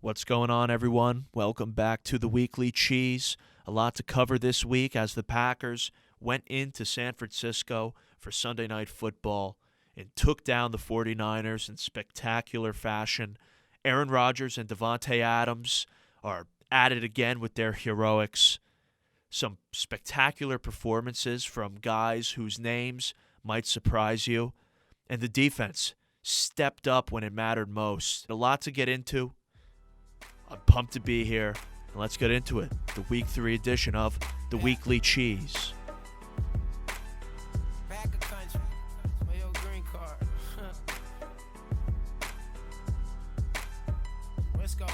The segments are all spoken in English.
What's going on, everyone? Welcome back to the Weekly Cheese. A lot to cover this week as the Packers went into San Francisco for Sunday Night Football and took down the 49ers in spectacular fashion. Aaron Rodgers and Davante Adams are at it again with their heroics. Some spectacular performances from guys whose names might surprise you. And the defense stepped up when it mattered most. A lot to get into. I'm pumped to be here, and let's get into it. The Week 3 edition of the Weekly Cheese. Back of country, my old green card. Let's go.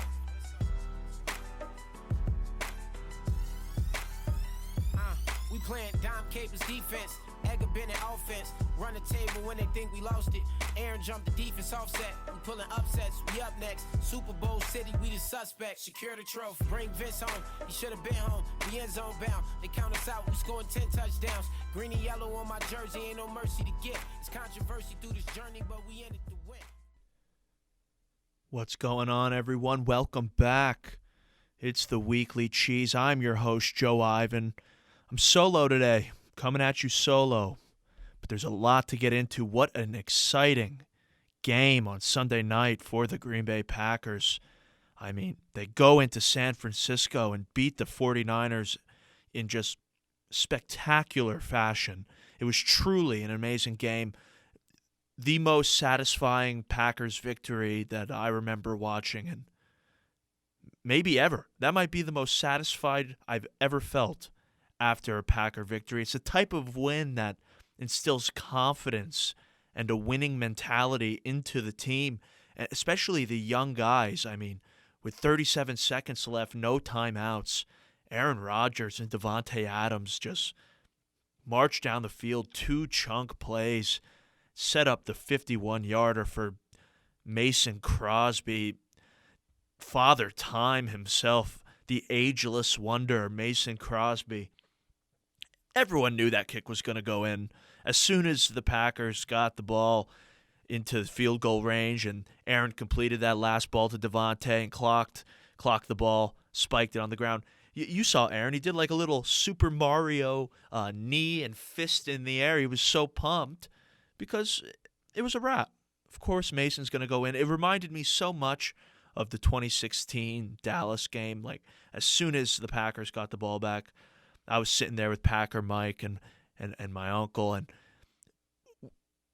We playing Dom Capers defense, Edgar Bennett offense. Run the table when they think we lost it. Aaron jumped the defense offset. We pulling upsets, we up next. Super Bowl city, we the suspect. Secure the trophy, bring Vince home. He should have been home. We end zone bound. They count us out, we scoring 10 touchdowns. Green and yellow on my jersey, ain't no mercy to get. It's controversy through this journey, but we ended the win. What's going on, everyone? Welcome back. It's the Weekly Cheese. I'm your host, Joe Ivan. I'm solo today, coming at you solo. But there's a lot to get into. What an exciting game on Sunday night for the Green Bay Packers. I mean, they go into San Francisco and beat the 49ers in just spectacular fashion. It was truly an amazing game. The most satisfying Packers victory that I remember watching, and maybe ever. That might be the most satisfied I've ever felt after a Packer victory. It's a type of win that instills confidence and a winning mentality into the team, especially the young guys. I mean, with 37 seconds left, no timeouts, Aaron Rodgers and Davante Adams just marched down the field, two chunk plays, set up the 51-yarder for Mason Crosby. Father Time himself, the ageless wonder, Mason Crosby. Everyone knew that kick was going to go in. As soon as the Packers got the ball into field goal range and Aaron completed that last ball to Davante and clocked the ball, spiked it on the ground. You saw Aaron. He did like a little Super Mario knee and fist in the air. He was so pumped because it was a wrap. Of course, Mason's going to go in. It reminded me so much of the 2016 Dallas game. Like, as soon as the Packers got the ball back, I was sitting there with Packer Mike and my uncle, and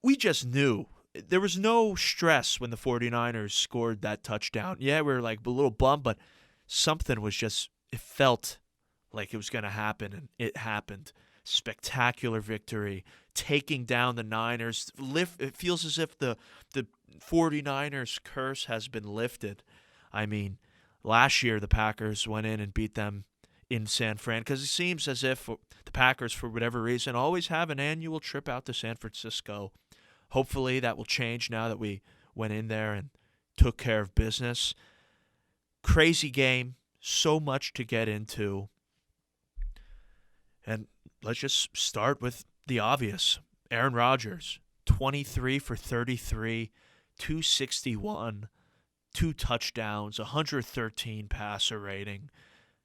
we just knew. There was no stress when the 49ers scored that touchdown. Yeah, we were like a little bummed, but something was just, it felt like it was going to happen, and it happened. Spectacular victory, taking down the Niners. It feels as if the 49ers curse has been lifted. I mean, last year the Packers went in and beat them in San Fran, because it seems as if the Packers, for whatever reason, always have an annual trip out to San Francisco. Hopefully that will change now that we went in there and took care of business. Crazy game, so much to get into. And let's just start with the obvious. Aaron Rodgers, 23 for 33, 261, 2 touchdowns, 113 passer rating.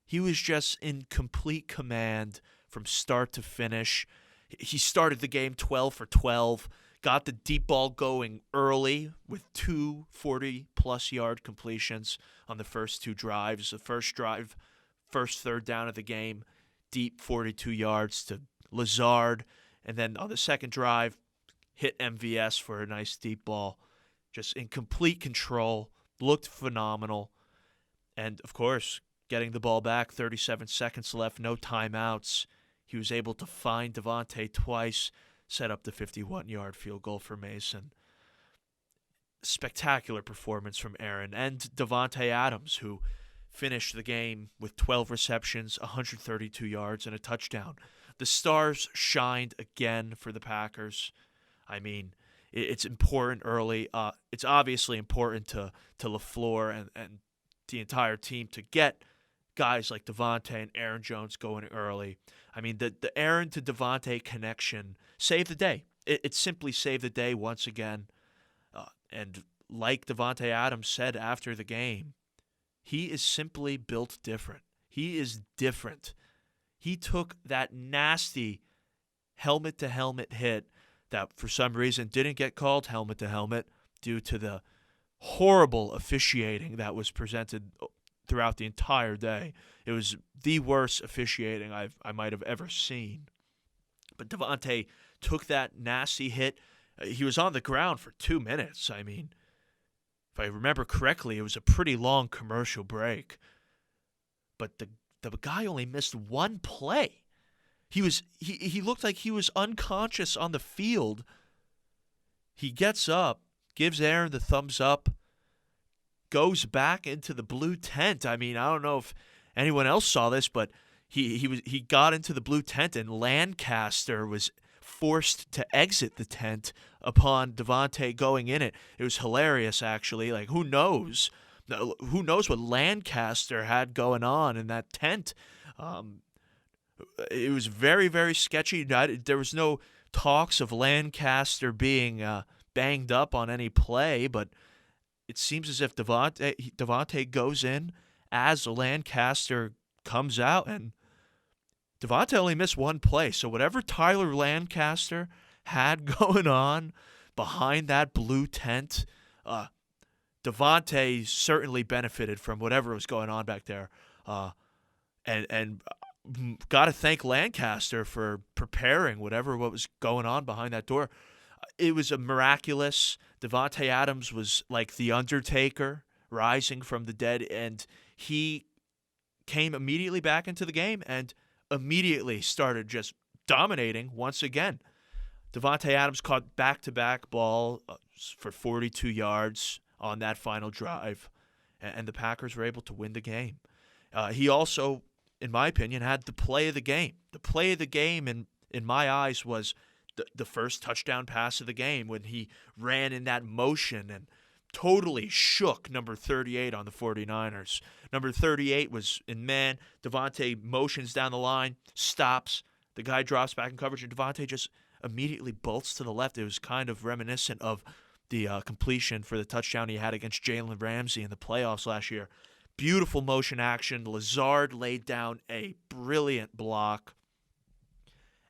He was just in complete command from start to finish. He started the game 12 for 12, got the deep ball going early with 2 40-plus yard completions on the first 2 drives. The first drive, first third down of the game, deep 42 yards to Lazard. And then on the second drive, hit MVS for a nice deep ball. Just in complete control, looked phenomenal. And, of course, getting the ball back, 37 seconds left, no timeouts. He was able to find Davante twice, set up the 51-yard field goal for Mason. Spectacular performance from Aaron and Davante Adams, who finished the game with 12 receptions, 132 yards, and a touchdown. The stars shined again for the Packers. I mean, it's important early. It's obviously important to LaFleur and the entire team to get guys like Davante and Aaron Jones going early. I mean, the Aaron to Davante connection saved the day. It simply saved the day once again. And like Davante Adams said after the game, He is simply built different. He is different. He took that nasty helmet-to-helmet hit that for some reason didn't get called helmet-to-helmet due to the horrible officiating that was presented throughout the entire day. It was the worst officiating I might have ever seen. But Davante took that nasty hit. He was on the ground for 2 minutes. I mean, if I remember correctly, it was a pretty long commercial break. But the guy only missed one play. He looked like he was unconscious on the field. He gets up, gives Aaron the thumbs up, goes back into the blue tent. I mean, I don't know if anyone else saw this, but he got into the blue tent, and Lancaster was forced to exit the tent upon Davante going in it. It was hilarious, actually. Like, who knows? Who knows what Lancaster had going on in that tent? It was very, very sketchy. There was no talks of Lancaster being banged up on any play, but it seems as if Davante goes in as Lancaster comes out, and Davante only missed one play. So whatever Tyler Lancaster had going on behind that blue tent, Davante certainly benefited from whatever was going on back there. And got to thank Lancaster for preparing what was going on behind that door. It was a miraculous. Davante Adams was like the Undertaker rising from the dead, and he came immediately back into the game and immediately started just dominating once again. Davante Adams caught back-to-back ball for 42 yards on that final drive, and the Packers were able to win the game. He also, in my opinion, had the play of the game. The play of the game, in my eyes, was the first touchdown pass of the game when he ran in that motion and totally shook number 38 on the 49ers. Number 38 was in man. Davante motions down the line, stops. The guy drops back in coverage, and Davante just immediately bolts to the left. It was kind of reminiscent of the completion for the touchdown he had against Jalen Ramsey in the playoffs last year. Beautiful motion action. Lazard laid down a brilliant block.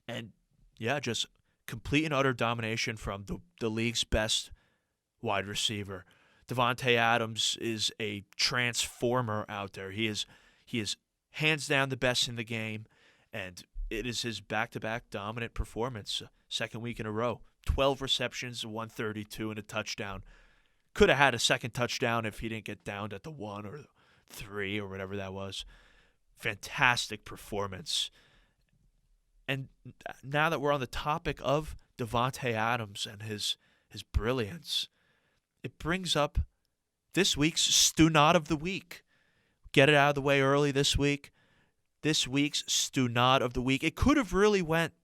And, yeah, just complete and utter domination from the league's best wide receiver. Davante Adams is a transformer out there. He is hands down the best in the game, and it is his back-to-back dominant performance, second week in a row. 12 receptions, 132, and a touchdown. Could have had a second touchdown if he didn't get downed at the 1 or 3 or whatever that was. Fantastic performance. And now that we're on the topic of Davante Adams and his brilliance, it brings up this week's Stu-Nod of the Week. Get it out of the way early this week. This week's Stu-Nod of the Week. It could have really went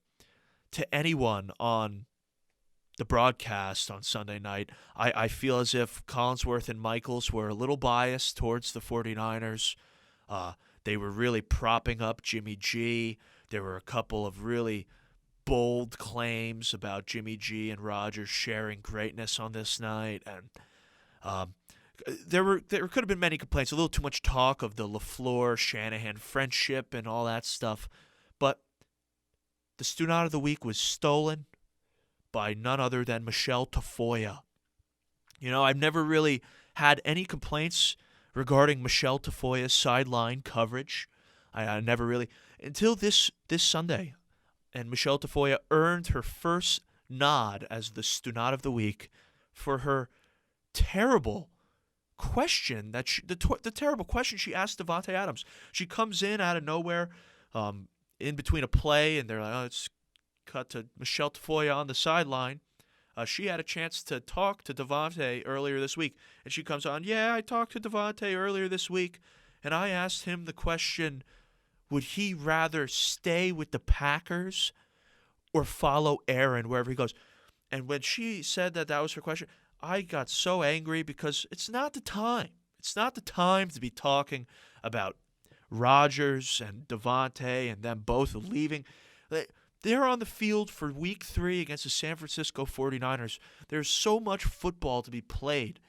to anyone on the broadcast on Sunday night. I feel as if Collinsworth and Michaels were a little biased towards the 49ers. They were really propping up Jimmy G. There were a couple of really bold claims about Jimmy G and Rodgers sharing greatness on this night, and there could have been many complaints. A little too much talk of the LaFleur-Shanahan friendship and all that stuff, but the Stu-Nod of the Week was stolen by none other than Michelle Tafoya. You know, I've never really had any complaints regarding Michelle Tafoya's sideline coverage. I never really, until this Sunday. And Michelle Tafoya earned her first nod as the Stu-Nod of the Week for her terrible question the terrible question she asked Davante Adams. She comes in out of nowhere, in between a play, and they're like, "Oh, it's cut to Michelle Tafoya on the sideline." She had a chance to talk to Davante earlier this week, and she comes on, "Yeah, I talked to Davante earlier this week, and I asked him the question, would he rather stay with the Packers or follow Aaron wherever he goes?" And when she said that was her question, I got so angry because it's not the time. It's not the time to be talking about Rodgers and Davante and them both leaving. They're on the field for week 3 against the San Francisco 49ers. There's so much football to be played.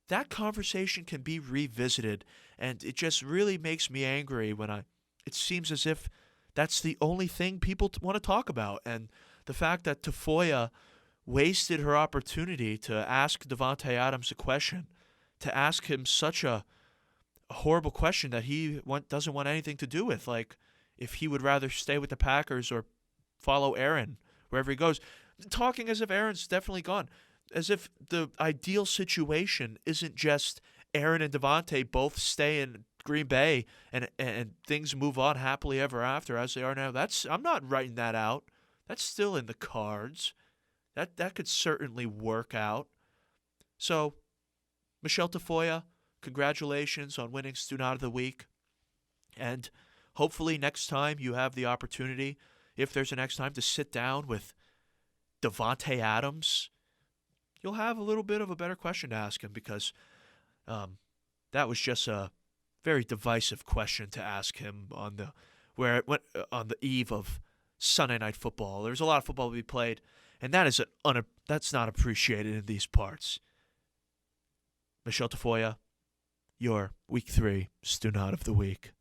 that conversation can be revisited, and it just really makes me angry when it seems as if that's the only thing people want to talk about. And the fact that Tafoya wasted her opportunity to ask Davante Adams a question, to ask him such a horrible question that he doesn't want anything to do with, like if he would rather stay with the Packers or follow Aaron wherever he goes, talking as if Aaron's definitely gone, as if the ideal situation isn't just Aaron and Davante both stay in Green Bay and things move on happily ever after as they are now. I'm not writing that out. That's still in the cards. That could certainly work out. So, Michelle Tafoya, congratulations on winning Student of the Week. And hopefully next time you have the opportunity, if there's a next time, to sit down with Davante Adams, you'll have a little bit of a better question to ask him, because that was just a very divisive question to ask him on the eve of Sunday Night Football. There's a lot of football to be played, and that's not appreciated in these parts. Michelle Tafoya, your Week 3 Student of the Week.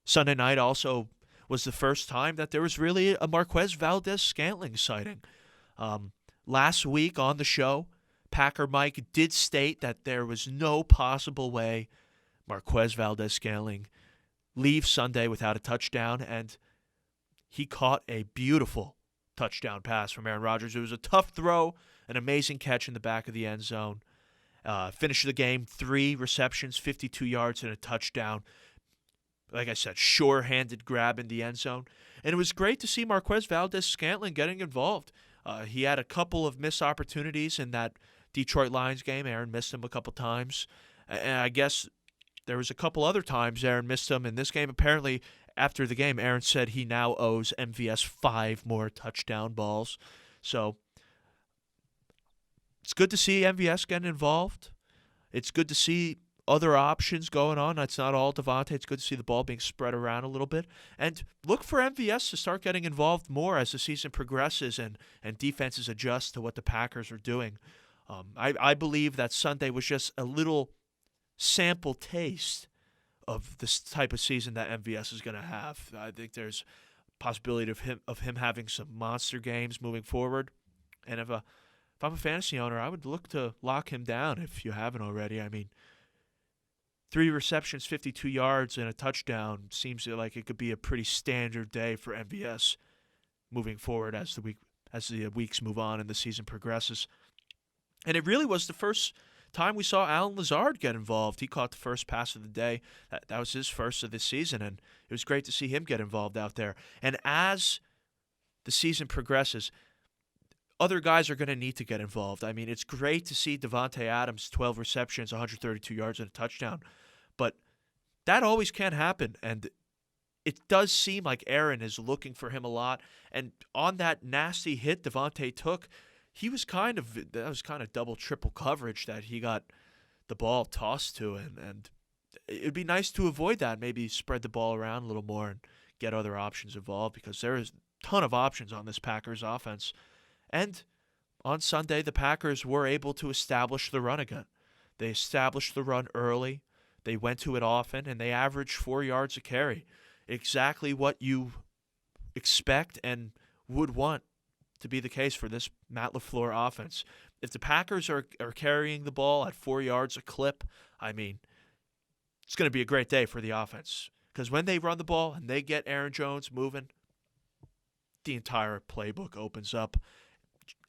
Sunday night also was the first time that there was really a Marquez Valdez-Scantling sighting. Last week on the show, Packer Mike did state that there was no possible way Marquez Valdez-Scantling leaves Sunday without a touchdown, and he caught a beautiful touchdown pass from Aaron Rodgers. It was a tough throw, an amazing catch in the back of the end zone. Finished the game, 3 receptions, 52 yards, and a touchdown. Like I said, sure-handed grab in the end zone. And it was great to see Marquez Valdez-Scantling getting involved. He had a couple of missed opportunities in that Detroit Lions game. Aaron missed him a couple times. And I guess there was a couple other times Aaron missed him in this game. Apparently, after the game, Aaron said he now owes MVS 5 more touchdown balls. So it's good to see MVS getting involved. It's good to see other options going on. It's not all Davante. It's good to see the ball being spread around a little bit. And look for MVS to start getting involved more as the season progresses and defenses adjust to what the Packers are doing. I believe that Sunday was just a little sample taste of this type of season that MVS is going to have. I think there's a possibility of him having some monster games moving forward. And if I'm a fantasy owner, I would look to lock him down if you haven't already. I mean, 3 receptions, 52 yards, and a touchdown seems like it could be a pretty standard day for MVS moving forward as the weeks move on and the season progresses. And it really was the first time we saw Alan Lazard get involved. He caught the first pass of the day. That was his first of the season, and it was great to see him get involved out there. And as the season progresses, other guys are going to need to get involved. I mean, it's great to see Davante Adams, 12 receptions, 132 yards, and a touchdown. But that always can't happen. And it does seem like Aaron is looking for him a lot. And on that nasty hit Davante took, that was kind of double, triple coverage that he got the ball tossed to. And it'd be nice to avoid that, maybe spread the ball around a little more and get other options involved, because there is a ton of options on this Packers offense. And on Sunday, the Packers were able to establish the run again. They established the run early. They went to it often, and they averaged 4 yards a carry. Exactly what you expect and would want to be the case for this Matt LaFleur offense. If the Packers are carrying the ball at 4 yards a clip, I mean, it's going to be a great day for the offense. Because when they run the ball and they get Aaron Jones moving, the entire playbook opens up.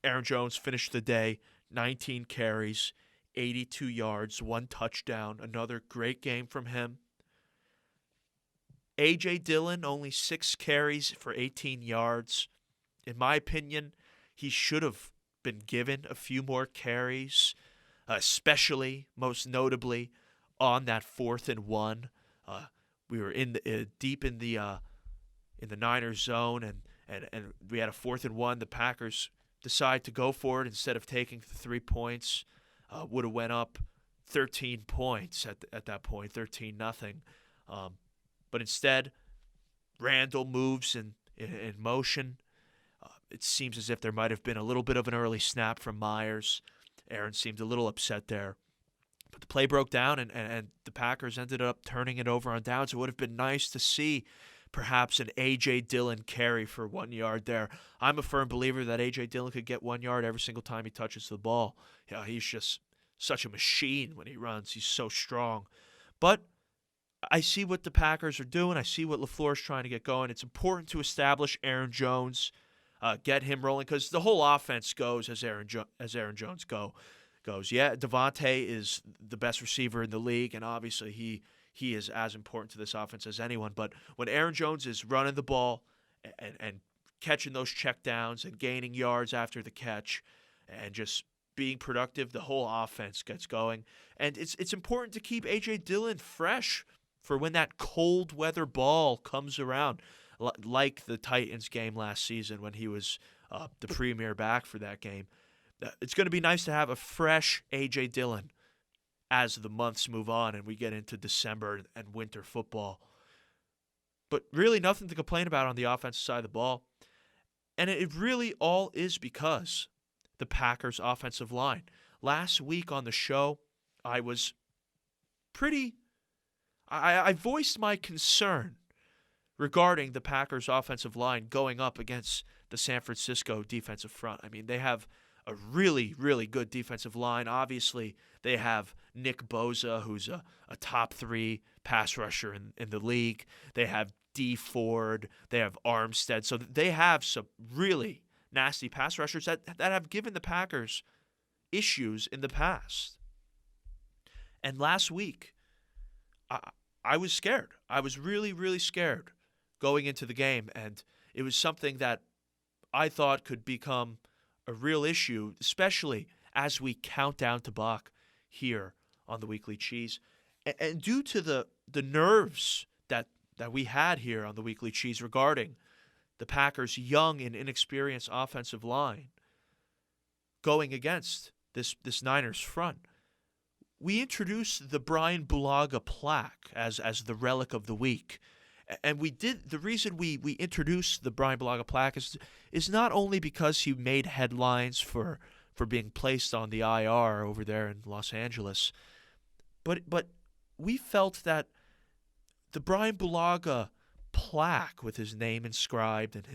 Aaron Jones finished the day, 19 carries, 82 yards, 1 touchdown. Another great game from him. A.J. Dillon, only 6 carries for 18 yards. In my opinion, he should have been given a few more carries, especially, most notably, on that 4th and 1. We were deep in the Niners zone, and we had a 4th and 1. The Packers decide to go for it instead of taking the 3 points. Would have went up 13 points at that point, 13-0. But instead, Randall moves in motion. It seems as if there might have been a little bit of an early snap from Myers. Aaron seemed a little upset there. But the play broke down, and the Packers ended up turning it over on downs. It would have been nice to see perhaps an A.J. Dillon carry for 1 yard there. I'm a firm believer that A.J. Dillon could get 1 yard every single time he touches the ball. Yeah, he's just such a machine when he runs. He's so strong. But I see what the Packers are doing. I see what LaFleur's trying to get going. It's important to establish Aaron Jones, get him rolling, because the whole offense goes as Aaron Jones goes. Yeah, Devontae is the best receiver in the league, and obviously he is as important to this offense as anyone. But when Aaron Jones is running the ball and catching those checkdowns and gaining yards after the catch and just being productive, the whole offense gets going. And it's important to keep A.J. Dillon fresh for when that cold weather ball comes around, like the Titans game last season when he was the premier back for that game. It's going to be nice to have a fresh A.J. Dillon as the months move on and we get into December and winter football. But really nothing to complain about on the offensive side of the ball. And it really all is because the Packers' offensive line. Last week on the show, I was I voiced my concern regarding the Packers' offensive line going up against the San Francisco defensive front. I mean, they have a really, really good defensive line. Obviously, they have Nick Bosa, who's a top 3 pass rusher in the league. They have D Ford. They have Armstead. So they have some really nasty pass rushers that have given the Packers issues in the past. And last week, I was scared. I was really, really scared going into the game. And it was something that I thought could become a real issue, especially as we count down to Bach here on the Weekly Cheese. And due to the nerves that we had here on the Weekly Cheese regarding the Packers' young and inexperienced offensive line going against this Niners front, we introduced the Brian Bulaga plaque as the relic of the week. And the reason we introduced the Brian Bulaga plaque is not only because he made headlines for being placed on the IR over there in Los Angeles, but we felt that the Brian Bulaga plaque with his name inscribed and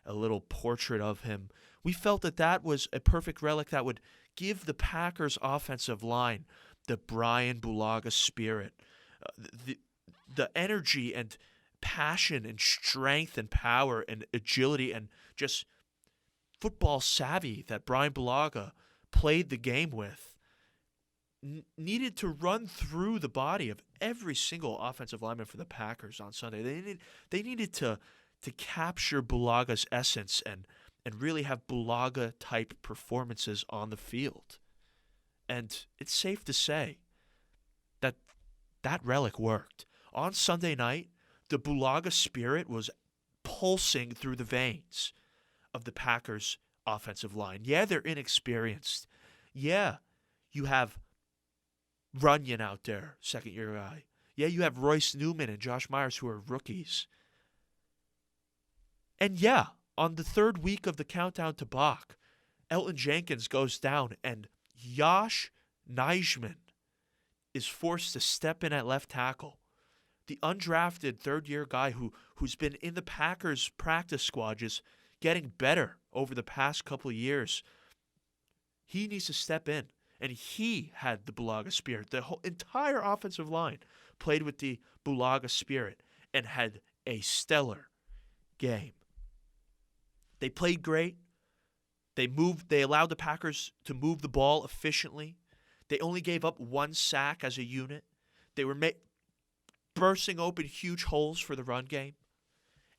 a little portrait of him, we felt that was a perfect relic that would give the Packers offensive line the Brian Bulaga spirit, the energy and passion and strength and power and agility and just football savvy that Brian Bulaga played the game with needed to run through the body of every single offensive lineman for the Packers on Sunday. They needed to capture Bulaga's essence and really have Bulaga-type performances on the field. And it's safe to say that relic worked. On Sunday night, the Bulaga spirit was pulsing through the veins of the Packers' offensive line. Yeah, they're inexperienced. Yeah, you have Runyon out there, second-year guy. Yeah, you have Royce Newman and Josh Myers, who are rookies. And yeah, on the third week of the countdown to Bach, Elton Jenkins goes down, and Josh Nijman is forced to step in at left tackle. The undrafted third-year guy who's been in the Packers practice squad, just getting better over the past couple of years. He needs to step in, and he had the Bulaga spirit. The whole entire offensive line played with the Bulaga spirit and had a stellar game. They played great. They allowed the Packers to move the ball efficiently. They only gave up 1 sack as a unit. They were bursting open huge holes for the run game,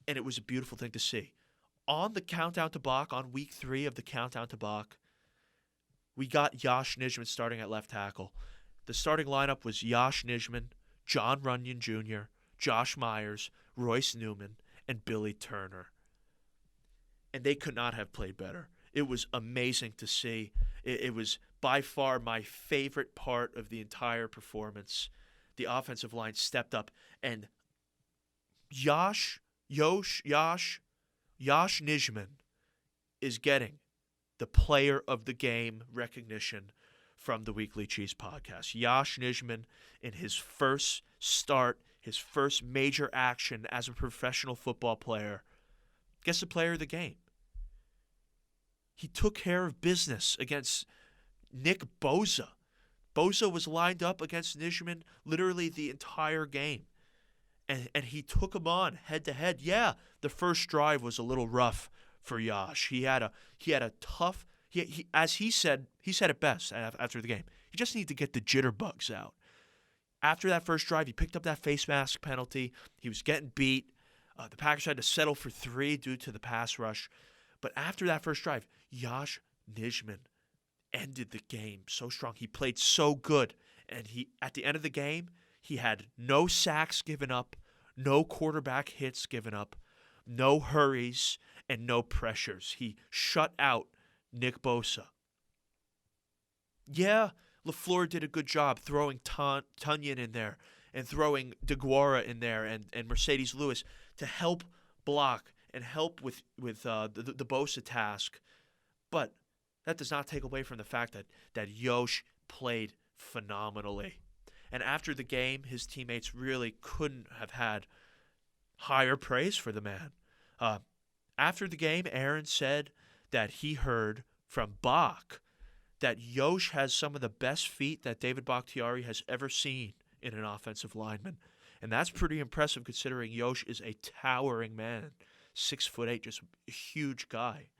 and it was a beautiful thing to see. On the countdown to Bach, on week 3 of the countdown to Bach, we got Josh Nijman starting at left tackle. The starting lineup was Josh Nijman, John Runyon Jr., Josh Myers, Royce Newman, and Billy Turner. And they could not have played better. It was amazing to see. It was by far my favorite part of the entire performance. The offensive line stepped up, and Josh Nijman is getting the player of the game recognition from the Weekly Cheese Podcast. Josh Nijman, in his first start, his first major action as a professional football player, gets the player of the game. He took care of business against Nick Bosa. Bosa was lined up against Nijman literally the entire game. And he took him on head-to-head. Yeah, the first drive was a little rough for Josh. He had a tough, as he said it best after the game. He just needed to get the jitterbugs out. After that first drive, he picked up that face mask penalty. He was getting beat. The Packers had to settle for 3 due to the pass rush. But after that first drive, Josh Nijman ended the game so strong. He played so good. And at the end of the game, he had no sacks given up, no quarterback hits given up, no hurries, and no pressures. He shut out Nick Bosa. Yeah, LaFleur did a good job throwing Tunyon in there and throwing DeGuara in there and Mercedes Lewis to help block and help with the Bosa task. But that does not take away from the fact that Yosh played phenomenally. And after the game, his teammates really couldn't have had higher praise for the man. After the game, Aaron said that he heard from Bach that Yosh has some of the best feet that David Bakhtiari has ever seen in an offensive lineman. And that's pretty impressive considering Yosh is a towering man, 6'8", just a huge guy.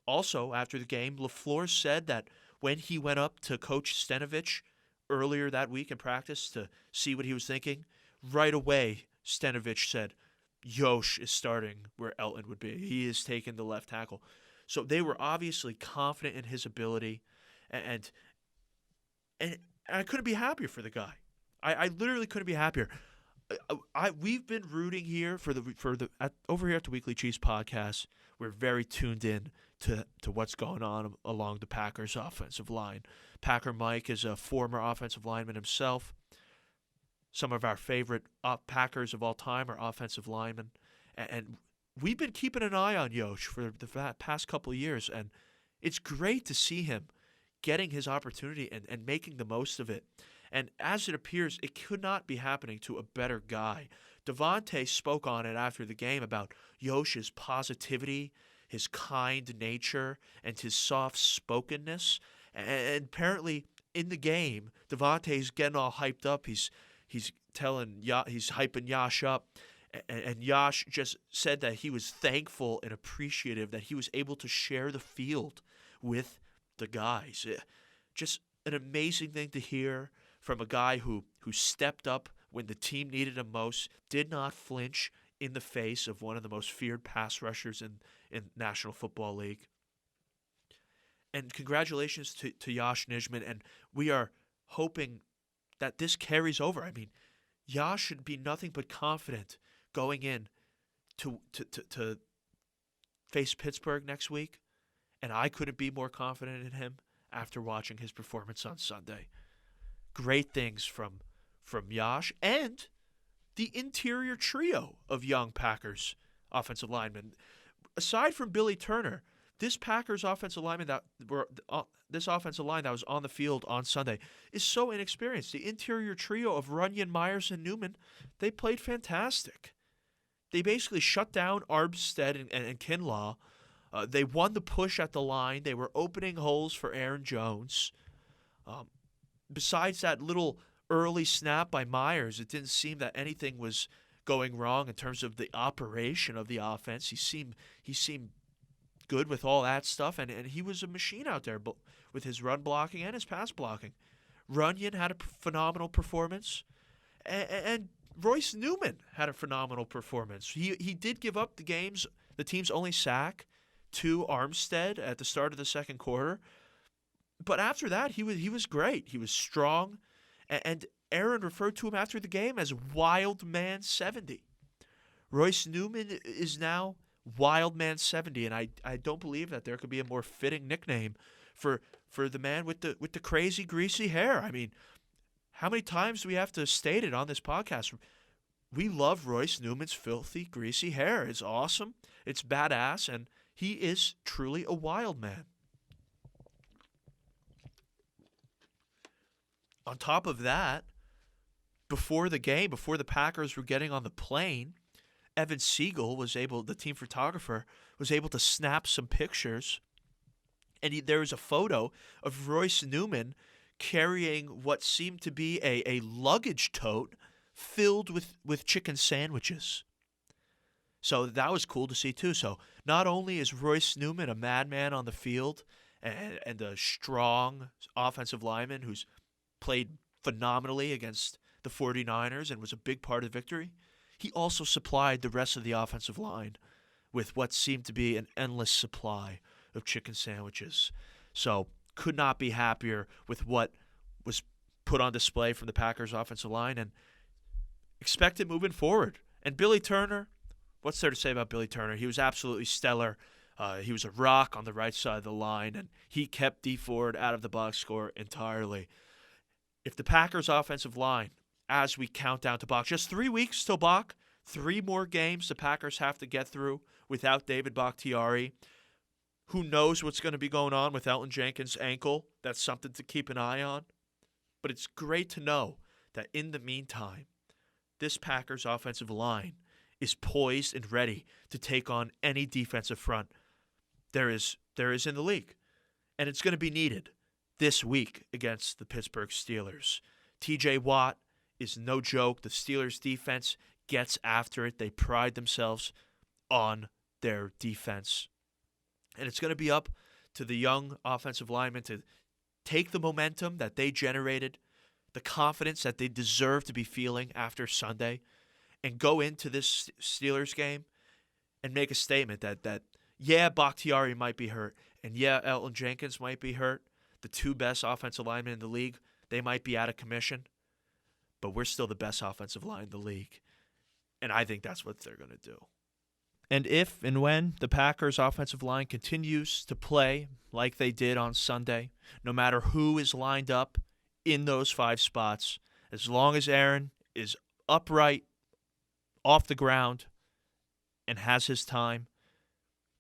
Also, after the game, LaFleur said that when he went up to Coach Stenovich earlier that week in practice to see what he was thinking, right away Stenovich said, Yosh is starting where Elton would be. He is taking the left tackle. So they were obviously confident in his ability, and I couldn't be happier for the guy. I literally couldn't be happier. We've been rooting here over here at the Weekly Cheese Podcast. We're very tuned in to what's going on along the Packers offensive line. Packer Mike is a former offensive lineman himself. Some of our favorite Packers of all time are offensive linemen. And we've been keeping an eye on Yosh for the past couple of years, and it's great to see him getting his opportunity and making the most of it. And as it appears, it could not be happening to a better guy. Devontae spoke on it after the game about Yosh's positivity, his kind nature, and his soft-spokenness. And apparently, in the game, Devontae's getting all hyped up. He's hyping Yosh up. And Yosh just said that he was thankful and appreciative that he was able to share the field with the guys. Just an amazing thing to hear from a guy who stepped up when the team needed him most, did not flinch in the face of one of the most feared pass rushers in National Football League. And congratulations to Josh Nijman, and we are hoping that this carries over. I mean, Josh should be nothing but confident going in to face Pittsburgh next week, and I couldn't be more confident in him after watching his performance on Sunday. Great things from Josh and the interior trio of young Packers offensive linemen. Aside from Billy Turner, this Packers offensive line that was on the field on Sunday is so inexperienced. The interior trio of Runyon, Myers, and Newman, they played fantastic. They basically shut down Armstead and Kinlaw. They won the push at the line. They were opening holes for Aaron Jones. Besides that little early snap by Myers, it didn't seem that anything was going wrong in terms of the operation of the offense. He seemed good with all that stuff, and he was a machine out there with his run blocking and his pass blocking. Runyon had a phenomenal performance, and Royce Newman had a phenomenal performance. He did give up the team's only sack to Armstead at the start of the second quarter, but after that he was great. He was strong, and Aaron referred to him after the game as Wild Man 70. Royce Newman is now Wild Man 70, and I don't believe that there could be a more fitting nickname for the man with the crazy greasy hair. I mean, how many times do we have to state it on this podcast? We love Royce Newman's filthy, greasy hair. It's awesome. It's badass, and he is truly a wild man. on top of that, before the game, before the Packers were getting on the plane, Evan Siegel the team photographer, was able to snap some pictures. And there was a photo of Royce Newman carrying what seemed to be a luggage tote filled with chicken sandwiches. So that was cool to see too. So not only is Royce Newman a madman on the field and a strong offensive lineman who's played phenomenally against the 49ers and was a big part of the victory, he also supplied the rest of the offensive line with what seemed to be an endless supply of chicken sandwiches. So could not be happier with what was put on display from the Packers offensive line, and expect it moving forward. And Billy Turner, what's there to say about Billy Turner? He was absolutely stellar. He was a rock on the right side of the line, and he kept Dee Ford out of the box score entirely. If the Packers offensive line, as we count down to Bach, just 3 weeks till Bach, 3 more games the Packers have to get through without David Bakhtiari. Who knows what's going to be going on with Elton Jenkins' ankle? That's something to keep an eye on. But it's great to know that in the meantime, this Packers offensive line is poised and ready to take on any defensive front there is in the league. And it's going to be needed this week against the Pittsburgh Steelers. TJ Watt is no joke. The Steelers defense gets after it. They pride themselves on their defense. And it's going to be up to the young offensive linemen to take the momentum that they generated, the confidence that they deserve to be feeling after Sunday, and go into this Steelers game and make a statement that yeah, Bakhtiari might be hurt, and yeah, Elton Jenkins might be hurt. The 2 best offensive linemen in the league, they might be out of commission, but we're still the best offensive line in the league. And I think that's what they're going to do. And if and when the Packers' offensive line continues to play like they did on Sunday, no matter who is lined up in those 5 spots, as long as Aaron is upright, off the ground, and has his time,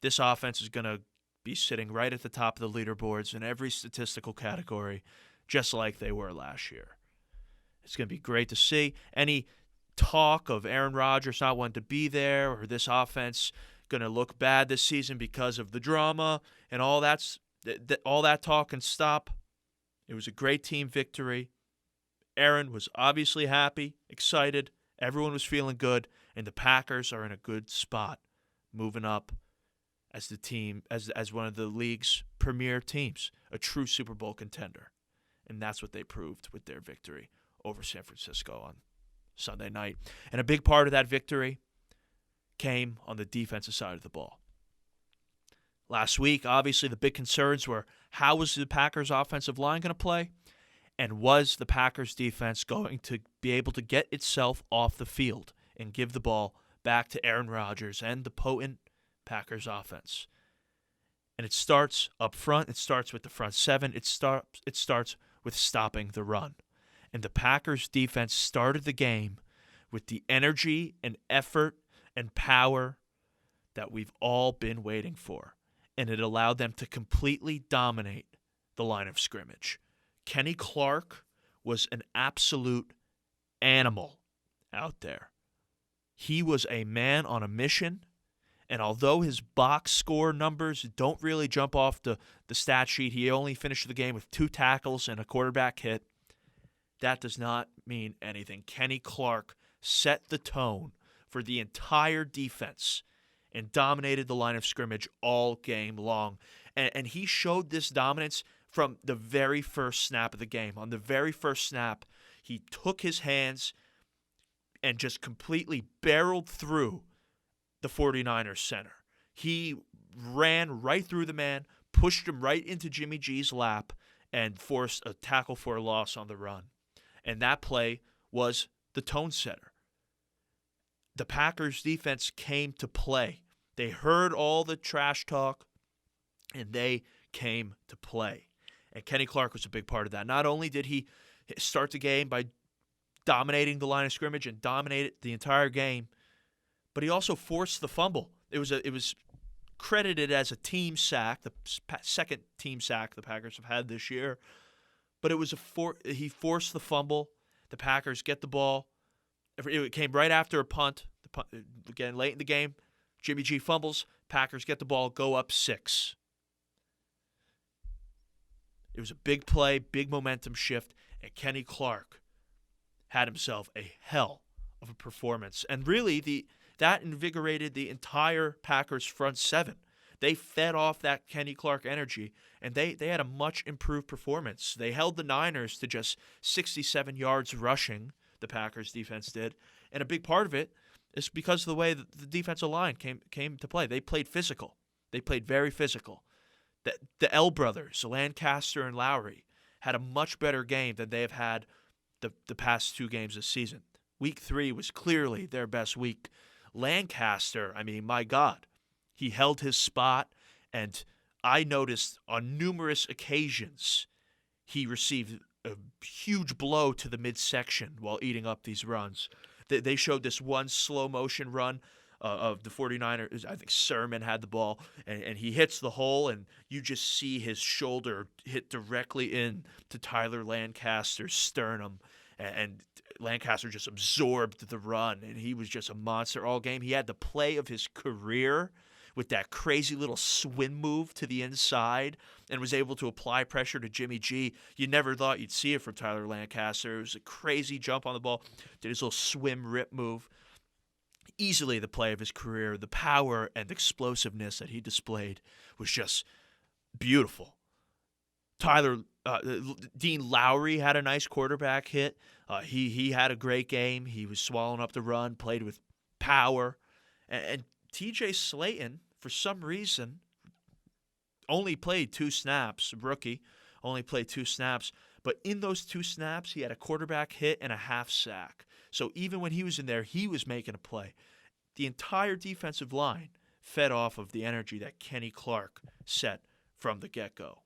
this offense is going to be sitting right at the top of the leaderboards in every statistical category, just like they were last year. It's going to be great to see. Any talk of Aaron Rodgers not wanting to be there, or this offense going to look bad this season because of the drama and all that talk can stop. It was a great team victory. Aaron was obviously happy, excited. Everyone was feeling good, and the Packers are in a good spot, moving up as the team, as one of the league's premier teams, a true Super Bowl contender. And that's what they proved with their victory over San Francisco on Sunday night. And a big part of that victory came on the defensive side of the ball. Last week, obviously, the big concerns were how was the Packers' offensive line going to play, and was the Packers' defense going to be able to get itself off the field and give the ball back to Aaron Rodgers and the potent Packers offense. And it starts up front. It starts with the front 7. It starts with stopping the run. And the Packers defense started the game with the energy and effort and power that we've all been waiting for. And it allowed them to completely dominate the line of scrimmage. Kenny Clark was an absolute animal out there. He was a man on a mission. And although his box score numbers don't really jump off the stat sheet, he only finished the game with 2 tackles and a quarterback hit. That does not mean anything. Kenny Clark set the tone for the entire defense and dominated the line of scrimmage all game long. And he showed this dominance from the very first snap of the game. On the very first snap, he took his hands and just completely barreled through the 49ers center. He ran right through the man, pushed him right into Jimmy G's lap, and forced a tackle for a loss on the run. And that play was the tone setter. The Packers defense came to play. They heard all the trash talk, and they came to play. And Kenny Clark was a big part of that. Not only did he start the game by dominating the line of scrimmage and dominated the entire game, but he also forced the fumble. It was credited as a team sack, the second team sack the Packers have had this year. but it was he forced the fumble. The Packers get the ball. It came right after a punt. Again, late in the game, Jimmy G fumbles. Packers get the ball, go up 6. It was a big play, big momentum shift, and Kenny Clark had himself a hell of a performance. And really, that invigorated the entire Packers front seven. They fed off that Kenny Clark energy, and they had a much improved performance. They held the Niners to just 67 yards rushing, the Packers defense did. And a big part of it is because of the way the defensive line came to play. They played physical. They played very physical. The L brothers, Lancaster and Lowry, had a much better game than they have had the past 2 games this season. Week 3 was clearly their best week. Lancaster, I mean, my God, he held his spot, and I noticed on numerous occasions he received a huge blow to the midsection while eating up these runs. They showed this one slow motion run of the 49ers. I think Sermon had the ball, and he hits the hole, and you just see his shoulder hit directly in to Tyler Lancaster's sternum, and Lancaster just absorbed the run, and he was just a monster all game. He had the play of his career with that crazy little swim move to the inside and was able to apply pressure to Jimmy G. You never thought you'd see it from Tyler Lancaster. It was a crazy jump on the ball, did his little swim rip move. Easily the play of his career. The power and explosiveness that he displayed was just beautiful. Dean Lowry had a nice quarterback hit. He had a great game. He was swallowing up the run, played with power. And TJ Slayton, for some reason, only played 2 snaps. Rookie, only played 2 snaps. But in those 2 snaps, he had a quarterback hit and a half sack. So even when he was in there, he was making a play. The entire defensive line fed off of the energy that Kenny Clark set from the get-go.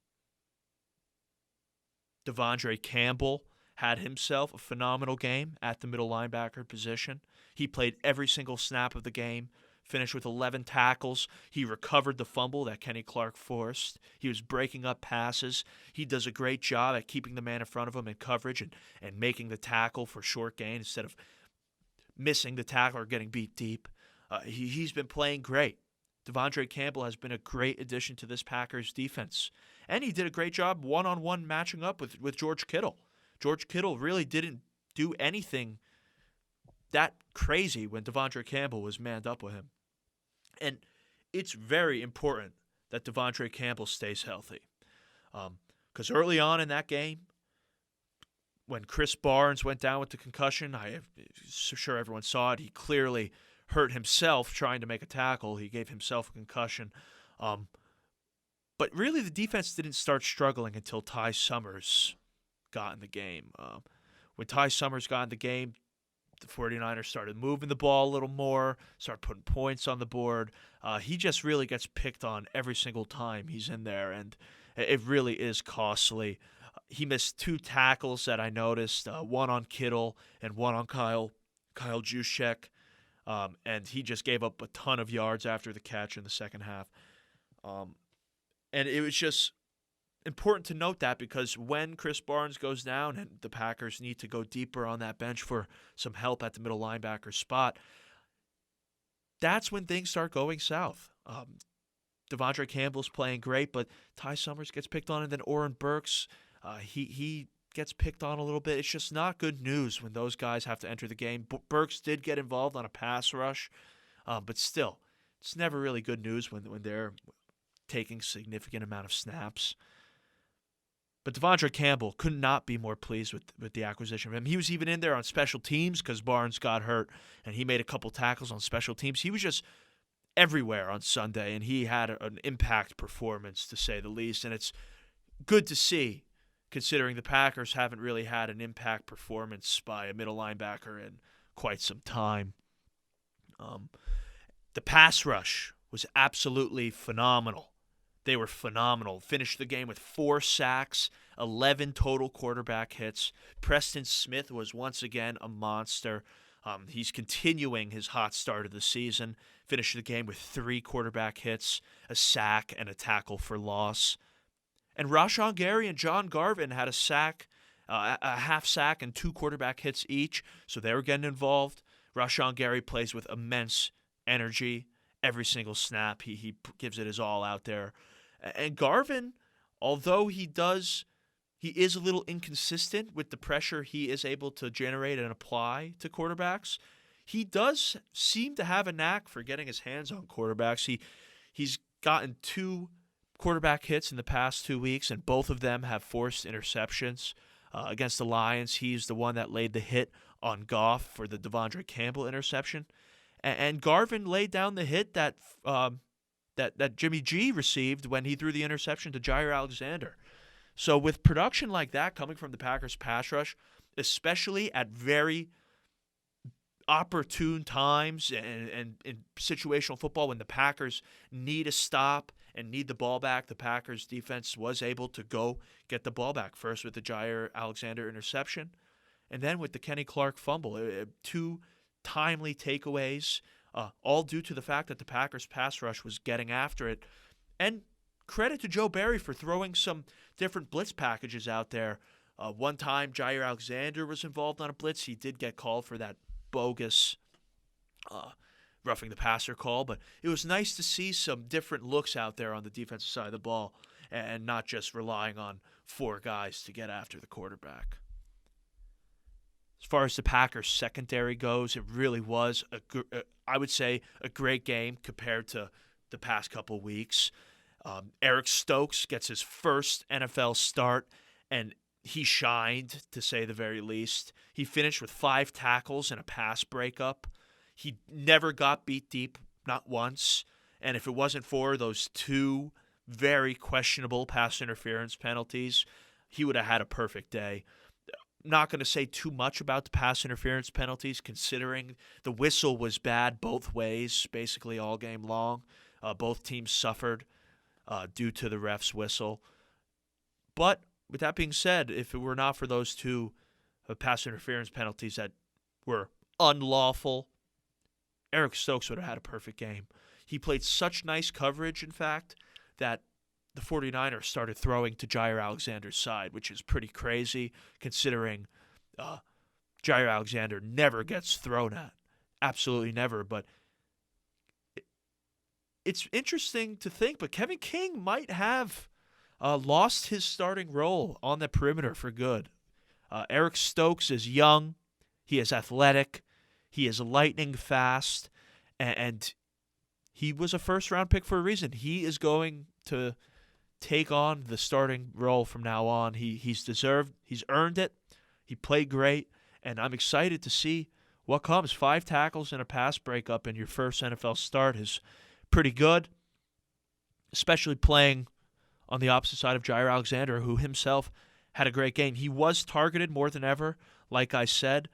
Devondre Campbell had himself a phenomenal game at the middle linebacker position. He played every single snap of the game, finished with 11 tackles. He recovered the fumble that Kenny Clark forced. He was breaking up passes. He does a great job at keeping the man in front of him in coverage and making the tackle for short gain instead of missing the tackle or getting beat deep. He's been playing great. Devondre Campbell has been a great addition to this Packers defense. And he did a great job one-on-one matching up with George Kittle. George Kittle really didn't do anything that crazy when Devondre Campbell was manned up with him. And it's very important that Devondre Campbell stays healthy. Because early on in that game, when Chris Barnes went down with the concussion, I'm sure everyone saw it, he clearly hurt himself trying to make a tackle. He gave himself a concussion. But really the defense didn't start struggling until Ty Summers got in the game. When Ty Summers got in the game, the 49ers started moving the ball a little more, started putting points on the board. He just really gets picked on every single time he's in there, and it really is costly. He missed 2 tackles that I noticed, one on Kittle and one on Kyle Juszczyk, and he just gave up a ton of yards after the catch in the second half. And it was just important to note that because when Chris Barnes goes down and the Packers need to go deeper on that bench for some help at the middle linebacker spot, that's when things start going south. Devondre Campbell's playing great, but Ty Summers gets picked on, and then Oren Burks, he gets picked on a little bit. It's just not good news when those guys have to enter the game. Burks did get involved on a pass rush, but still, it's never really good news when they're taking significant amount of snaps. But Devondre Campbell could not be more pleased with the acquisition of him. He was even in there on special teams because Barnes got hurt, and he made a couple tackles on special teams. He was just everywhere on Sunday, and he had an impact performance, to say the least. And it's good to see, considering the Packers haven't really had an impact performance by a middle linebacker in quite some time. The pass rush was absolutely phenomenal. They were phenomenal. Finished the game with 4 sacks, 11 total quarterback hits. Preston Smith was once again a monster. He's continuing his hot start of the season. Finished the game with 3 quarterback hits, a sack, and a tackle for loss. And Rashawn Gary and John Garvin had a sack, a half sack, and 2 quarterback hits each, so they were getting involved. Rashawn Gary plays with immense energy every single snap. He gives it his all out there. And Garvin, although he is a little inconsistent with the pressure he is able to generate and apply to quarterbacks. He does seem to have a knack for getting his hands on quarterbacks. He's gotten 2 quarterback hits in the past 2 weeks, and both of them have forced interceptions. Against the Lions, he's the one that laid the hit on Goff for the Devondre Campbell interception. And Garvin laid down the hit that Jimmy G received when he threw the interception to Jair Alexander. So with production like that coming from the Packers pass rush, especially at very opportune times and in situational football when the Packers need a stop and need the ball back, the Packers defense was able to go get the ball back, first with the Jair Alexander interception and then with the Kenny Clark fumble. 2 timely takeaways, all due to the fact that the Packers pass rush was getting after it. And credit to Joe Barry for throwing some different blitz packages out there. One time, Jair Alexander was involved on a blitz. He did get called for that bogus roughing the passer call, but it was nice to see some different looks out there on the defensive side of the ball and not just relying on 4 guys to get after the quarterback. As far as the Packers secondary goes, it really was, I would say, a great game compared to the past couple weeks. Eric Stokes gets his first NFL start, and he shined, to say the very least. He finished with 5 tackles and a pass breakup. He never got beat deep, not once. And if it wasn't for those 2 very questionable pass interference penalties, he would have had a perfect day. Not going to say too much about the pass interference penalties, considering the whistle was bad both ways, basically all game long. Both teams suffered due to the ref's whistle. But with that being said, if it were not for those 2 pass interference penalties that were unlawful, Eric Stokes would have had a perfect game. He played such nice coverage, in fact, that the 49ers started throwing to Jair Alexander's side, which is pretty crazy considering Jair Alexander never gets thrown at. Absolutely never. But it's interesting to think, but Kevin King might have lost his starting role on the perimeter for good. Eric Stokes is young. He is athletic. He is lightning fast. And he was a first-round pick for a reason. He is going to take on the starting role from now on. He's deserved. He's earned it. He played great. And I'm excited to see what comes. 5 tackles and a pass breakup in your first NFL start is pretty good, especially playing on the opposite side of Jair Alexander, who himself had a great game. He was targeted more than ever, like I said.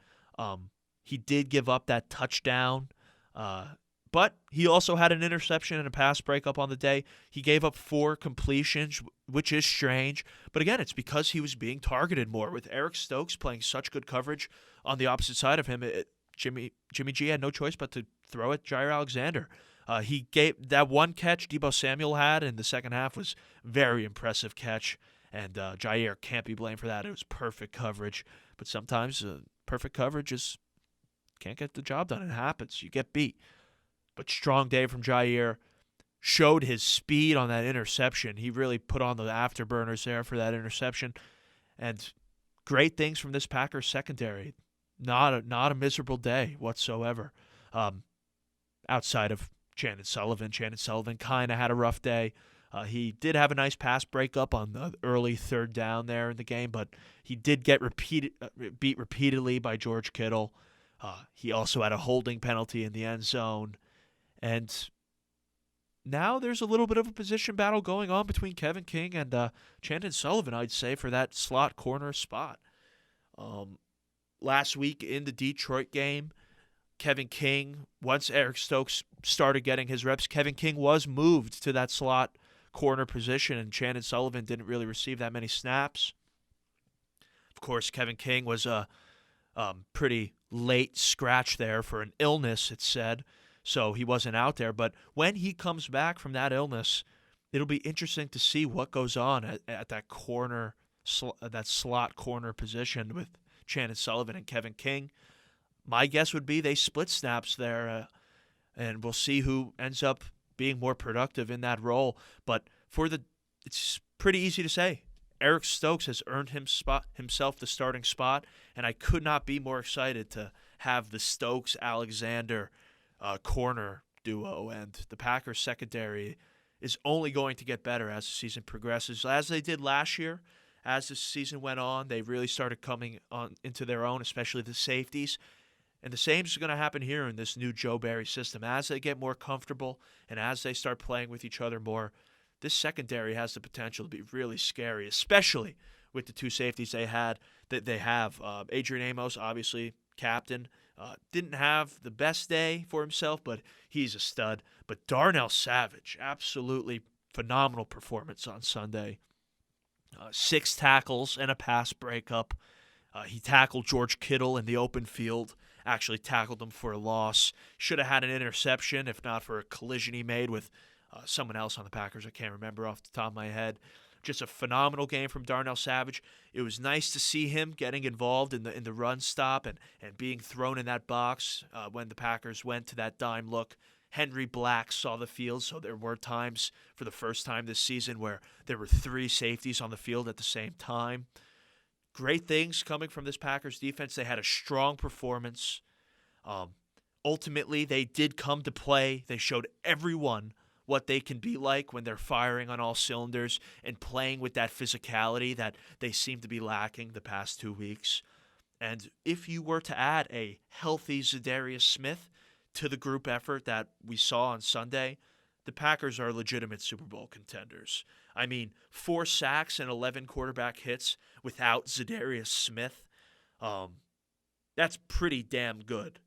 He did give up that touchdown, but he also had an interception and a pass breakup on the day. He gave up 4 completions, which is strange. But again, it's because he was being targeted more. With Eric Stokes playing such good coverage on the opposite side of him, Jimmy G had no choice but to throw at Jair Alexander. He gave that one catch Deebo Samuel had in the second half was very impressive catch, and Jair can't be blamed for that. It was perfect coverage. But sometimes perfect coverage can't get the job done. It happens. You get beat. But strong day from Jair. Showed his speed on that interception. He really put on the afterburners there for that interception. And great things from this Packers secondary. Not a miserable day whatsoever. Outside of Chandon Sullivan. Chandon Sullivan kind of had a rough day. He did have a nice pass breakup on the early 3rd down there in the game, but he did get beat repeatedly by George Kittle. He also had a holding penalty in the end zone. And now there's a little bit of a position battle going on between Kevin King and Chandon Sullivan, I'd say, for that slot corner spot. Last week in the Detroit game, Kevin King, once Eric Stokes started getting his reps, Kevin King was moved to that slot corner position, and Chandon Sullivan didn't really receive that many snaps. Of course, Kevin King was a pretty late scratch there for an illness, it said, so he wasn't out there. But when he comes back from that illness, it'll be interesting to see what goes on at that that slot corner position with Shannon Sullivan and Kevin King. My guess would be they split snaps there, and we'll see who ends up being more productive in that role. But it's pretty easy to say. Eric Stokes has earned himself the starting spot, and I could not be more excited to have the Stokes-Alexander corner duo, and the Packers secondary is only going to get better as the season progresses, as they did last year. As the season went on, they really started coming on into their own, especially the safeties. And the same is going to happen here in this new Joe Barry system. As they get more comfortable and as they start playing with each other more, this secondary has the potential to be really scary, especially with the two safeties they have. Adrian Amos, obviously, captain, didn't have the best day for himself, but he's a stud. But Darnell Savage, absolutely phenomenal performance on Sunday. 6 tackles and a pass breakup. He tackled George Kittle in the open field, actually tackled him for a loss. Should have had an interception if not for a collision he made with someone else on the Packers. I can't remember off the top of my head. Just a phenomenal game from Darnell Savage. It was nice to see him getting involved in the run stop and being thrown in that box when the Packers went to that dime look. Henry Black saw the field, so there were times for the first time this season where there were 3 safeties on the field at the same time. Great things coming from this Packers defense. They had a strong performance. Ultimately, they did come to play. They showed everyone what they can be like when they're firing on all cylinders and playing with that physicality that they seem to be lacking the past 2 weeks. And if you were to add a healthy Zadarius Smith to the group effort that we saw on Sunday, the Packers are legitimate Super Bowl contenders. I mean, 4 sacks and 11 quarterback hits without Zadarius Smith, that's pretty damn good.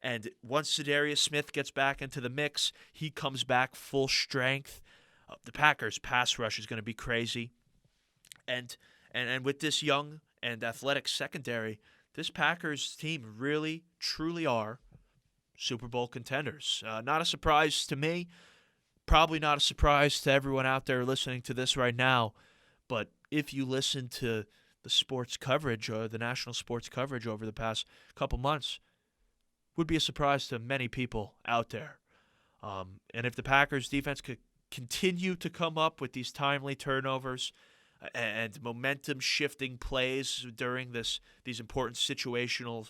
And once Zadarius Smith gets back into the mix, he comes back full strength. The Packers' pass rush is going to be crazy. And with this young and athletic secondary, this Packers team really, truly are Super Bowl contenders. Not a surprise to me. Probably not a surprise to everyone out there listening to this right now. But if you listen to the sports coverage or the national sports coverage over the past couple months, would be a surprise to many people out there. And if the Packers defense could continue to come up with these timely turnovers and momentum-shifting plays during these important situational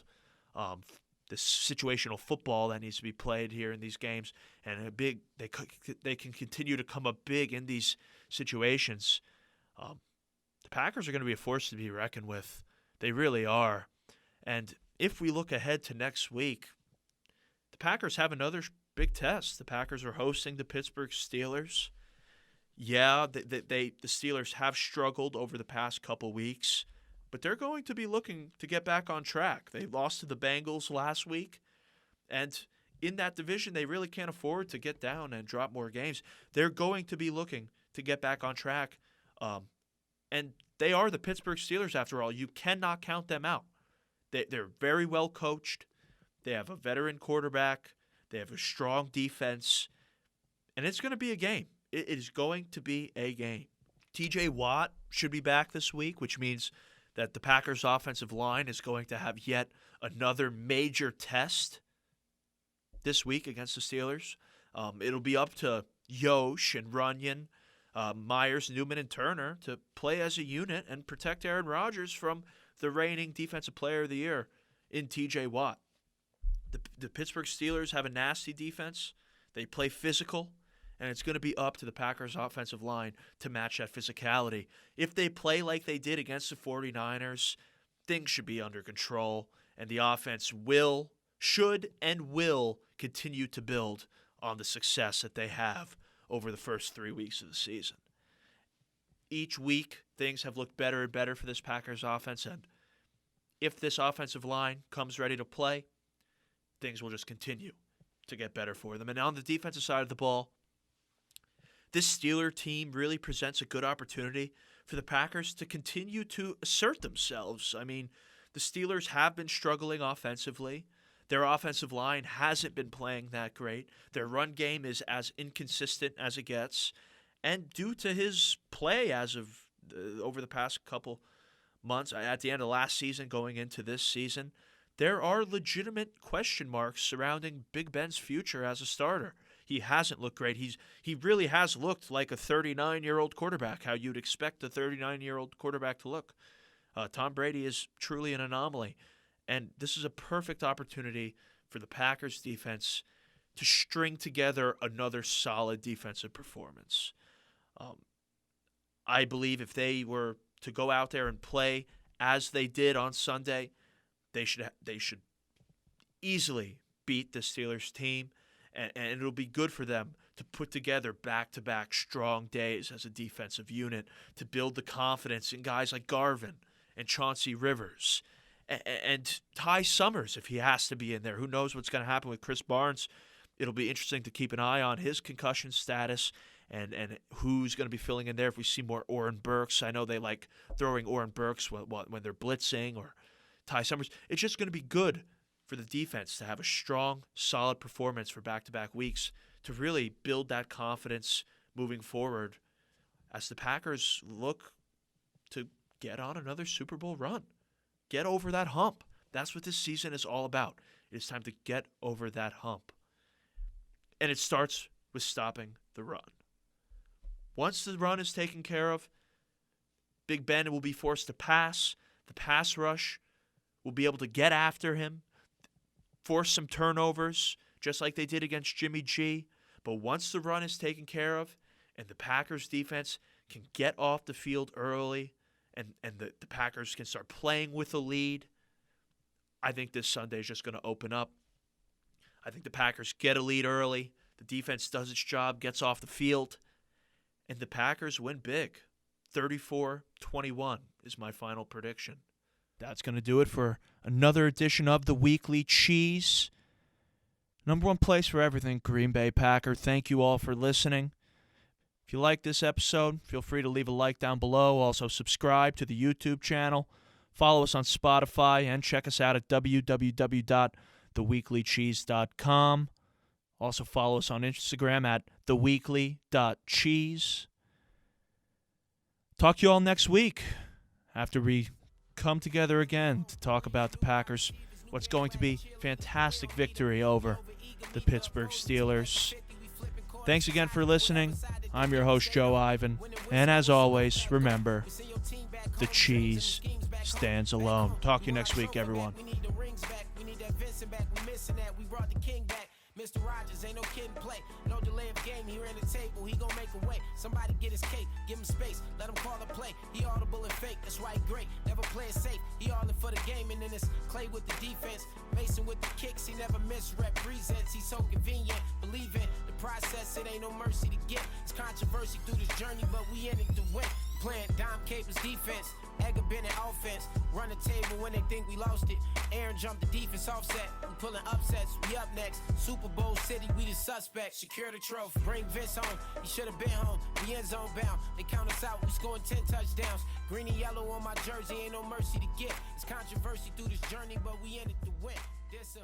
football that needs to be played here in these games, and they can continue to come up big in these situations, the Packers are going to be a force to be reckoned with. They really are. And if we look ahead to next week, the Packers have another big test. The Packers are hosting the Pittsburgh Steelers. Yeah, the Steelers have struggled over the past couple weeks, but they're going to be looking to get back on track. They lost to the Bengals last week, and in that division, they really can't afford to get down and drop more games. They're going to be looking to get back on track, and they are the Pittsburgh Steelers after all. You cannot count them out. They're very well coached. They have a veteran quarterback. They have a strong defense. And it's going to be a game. It is going to be a game. TJ Watt should be back this week, which means that the Packers' offensive line is going to have yet another major test this week against the Steelers. It'll be up to Yosh and Runyon, Myers, Newman, and Turner to play as a unit and protect Aaron Rodgers from the reigning Defensive Player of the Year in TJ Watt. The Pittsburgh Steelers have a nasty defense. They play physical, and it's going to be up to the Packers' offensive line to match that physicality. If they play like they did against the 49ers, things should be under control, and the offense should continue to build on the success that they have over the first 3 weeks of the season. Each week, things have looked better and better for this Packers offense, and if this offensive line comes ready to play, things will just continue to get better for them. And on the defensive side of the ball, this Steeler team really presents a good opportunity for the Packers to continue to assert themselves. I mean, the Steelers have been struggling offensively. Their offensive line hasn't been playing that great. Their run game is as inconsistent as it gets. And due to his play as of over the past couple months, at the end of last season going into this season, there are legitimate question marks surrounding Big Ben's future as a starter. He hasn't looked great. He really has looked like a 39-year-old quarterback, how you'd expect a 39-year-old quarterback to look. Tom Brady is truly an anomaly. And this is a perfect opportunity for the Packers defense to string together another solid defensive performance. I believe if they were to go out there and play as they did on Sunday, they should easily beat the Steelers team, and it'll be good for them to put together back-to-back strong days as a defensive unit to build the confidence in guys like Garvin and Chauncey Rivers and Ty Summers if he has to be in there. Who knows what's going to happen with Chris Barnes? It'll be interesting to keep an eye on his concussion status and who's going to be filling in there if we see more Oren Burks. I know they like throwing Oren Burks when they're blitzing, or Ty Summers. It's just going to be good for the defense to have a strong, solid performance for back-to-back weeks to really build that confidence moving forward as the Packers look to get on another Super Bowl run. Get over that hump. That's what this season is all about. It's time to get over that hump. And it starts with stopping the run. Once the run is taken care of, Big Ben will be forced to pass. The pass rush will be able to get after him, force some turnovers, just like they did against Jimmy G. But once the run is taken care of and the Packers defense can get off the field early and the Packers can start playing with a lead, I think this Sunday is just going to open up. I think the Packers get a lead early. The defense does its job, gets off the field, and the Packers win big. 34-21 is my final prediction. That's going to do it for another edition of the Weekly Cheese. Number one place for everything, Green Bay Packer. Thank you all for listening. If you like this episode, feel free to leave a like down below. Also, subscribe to the YouTube channel. Follow us on Spotify and check us out at www.theweeklycheese.com. Also, follow us on Instagram at theweekly.cheese. Talk to you all next week after we come together again to talk about the Packers, what's going to be fantastic victory over the Pittsburgh Steelers. Thanks again for listening. I'm your host, Joe Ivan. And as always, remember, the cheese stands alone. Talk to you next week, everyone. Mr. Rogers, ain't no kid in play. No delay of game, here in the table, he gon' make a way. Somebody get his cake, give him space, let him call a play. He audible and fake, that's why he great. Never play it safe, he all in for the game. And then it's Clay with the defense, Mason with the kicks. He never misrepresents, he's so convenient. Believe in the process, it ain't no mercy to get. It's controversy through this journey, but we in it to win. Playing Dom Capers defense, Edgar Bennett offense. Run the table when they think we lost it. Aaron jumped the defense offset. We pulling upsets, we up next. Super Bowl City, we the suspect. Secure the trophy, bring Vince home. He should have been home, we end zone bound. They count us out, we scoring 10 touchdowns. Green and yellow on my jersey, ain't no mercy to get. It's controversy through this journey, but we in it to win. This